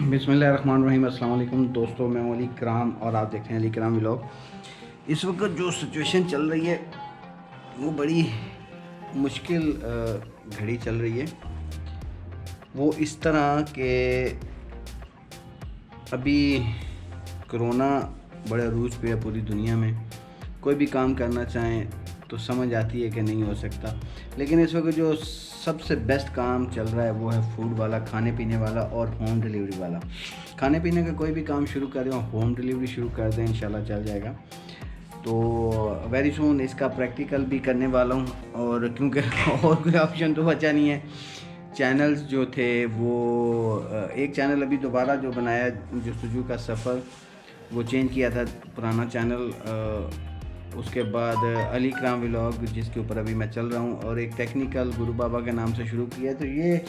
बिस्मिल्लाहिर्रहमानिर्रहीम। अस्सलाम वालेकुम दोस्तों, मैं अली कराम और आप देख रहे हैं अली कराम व्लॉग। इस वक्त जो सिचुएशन चल रही है वो बड़ी मुश्किल घड़ी चल रही है। वो इस तरह के अभी कोरोना बड़े अरूज पे है पूरी दुनिया में। कोई भी काम करना चाहें तो समझ आती है कि नहीं हो सकता, लेकिन इस वक्त जो सबसे बेस्ट काम चल रहा है वो है फूड वाला, खाने पीने वाला और होम डिलीवरी वाला। खाने पीने का कोई भी काम शुरू करें और होम डिलीवरी शुरू कर दें, इंशाल्लाह चल जाएगा। तो वेरी सून इसका प्रैक्टिकल भी करने वाला हूँ, और क्योंकि और कोई ऑप्शन तो बचा नहीं है। चैनल्स जो थे वो एक चैनल अभी दोबारा जो बनाया, जस्तजू का सफ़र, वो चेंज किया था पुराना चैनल। उसके बाद अली कराम व्लॉग जिसके ऊपर अभी मैं चल रहा हूँ, और एक टेक्निकल गुरु बाबा के नाम से शुरू किया। तो ये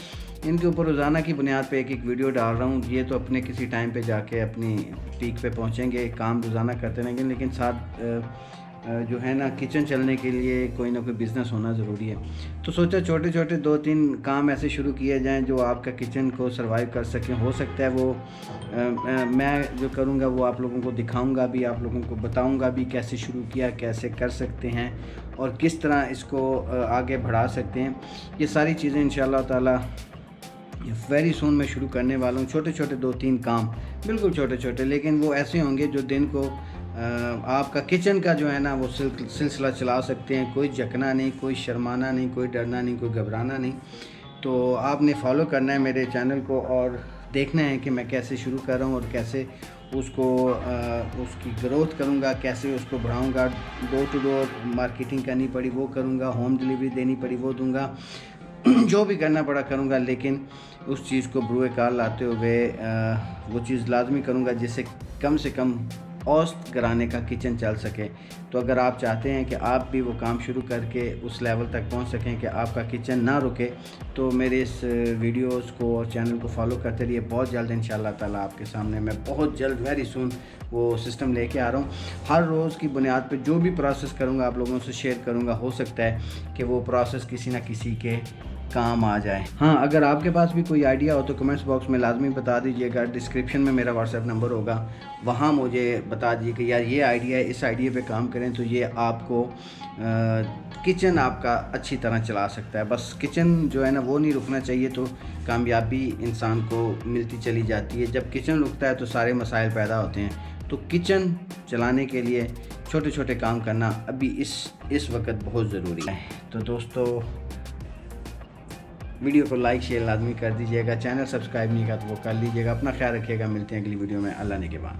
इनके ऊपर रोज़ाना की बुनियाद पे एक एक वीडियो डाल रहा हूँ। ये तो अपने किसी टाइम पे जाके अपनी पीक पे पहुँचेंगे, काम रोज़ाना करते रहेंगे, लेकिन साथ जो है ना, किचन चलने के लिए कोई ना कोई बिज़नेस होना ज़रूरी है। तो सोचा छोटे छोटे 2-3 काम ऐसे शुरू किए जाएं जो आपका किचन को सरवाइव कर सकें। हो सकता है वो मैं जो करूँगा वो आप लोगों को दिखाऊंगा भी, आप लोगों को बताऊंगा भी कैसे शुरू किया, कैसे कर सकते हैं और किस तरह इसको आगे बढ़ा सकते हैं। ये सारी चीज़ें इंशाअल्लाह ताला वेरी सून मैं शुरू करने वाला हूँ। छोटे छोटे 2-3 काम, बिल्कुल छोटे छोटे, लेकिन वो ऐसे होंगे जो दिन को आपका किचन का जो है ना वो सिलसिला चला सकते हैं। कोई झकना नहीं, कोई शर्माना नहीं, कोई डरना नहीं, कोई घबराना नहीं। तो आपने फॉलो करना है मेरे चैनल को और देखना है कि मैं कैसे शुरू कर रहा हूँ और कैसे उसको उसकी ग्रोथ करूँगा, कैसे उसको बढ़ाऊँगा। डोर टू डोर मार्केटिंग करनी पड़ी वो करूँगा, होम डिलीवरी देनी पड़ी वो दूँगा, जो भी करना पड़ा करूँगा, लेकिन उस चीज़ को बरूए कार लाते हुए वो चीज़ लाजमी करूँगा जिससे कम से कम औसत घराने का किचन चल सके। तो अगर आप चाहते हैं कि आप भी वो काम शुरू करके उस लेवल तक पहुंच सकें कि आपका किचन ना रुके, तो मेरे इस वीडियोस को और चैनल को फॉलो करते रहिए। बहुत जल्द इंशाल्लाह ताला आपके सामने मैं बहुत जल्द वेरी सून वो सिस्टम लेके आ रहा हूँ। हर रोज़ की बुनियाद पे जो भी प्रोसेस करूँगा आप लोगों से शेयर करूँगा। हो सकता है कि वो प्रोसेस किसी ना किसी के काम आ जाए। हाँ, अगर आपके पास भी कोई आइडिया हो तो कमेंट्स बॉक्स में लाजमी बता दीजिएगा। डिस्क्रिप्शन में मेरा व्हाट्सएप नंबर होगा, वहाँ मुझे बता दीजिए कि यार ये आइडिया है, इस आइडिया पे काम करें तो ये आपको किचन आपका अच्छी तरह चला सकता है। बस किचन जो है ना वो नहीं रुकना चाहिए, तो कामयाबी इंसान को मिलती चली जाती है। जब किचन रुकता है तो सारे मसाइल पैदा होते हैं। तो किचन चलाने के लिए छोटे छोटे काम करना अभी इस वक्त बहुत ज़रूरी है। तो दोस्तों, वीडियो को लाइक शेयर लाजमी कर दीजिएगा। चैनल सब्सक्राइब नहीं किया तो वो कर लीजिएगा। अपना ख्याल रखिएगा। मिलते हैं अगली वीडियो में। अल्लाह ने के बाद।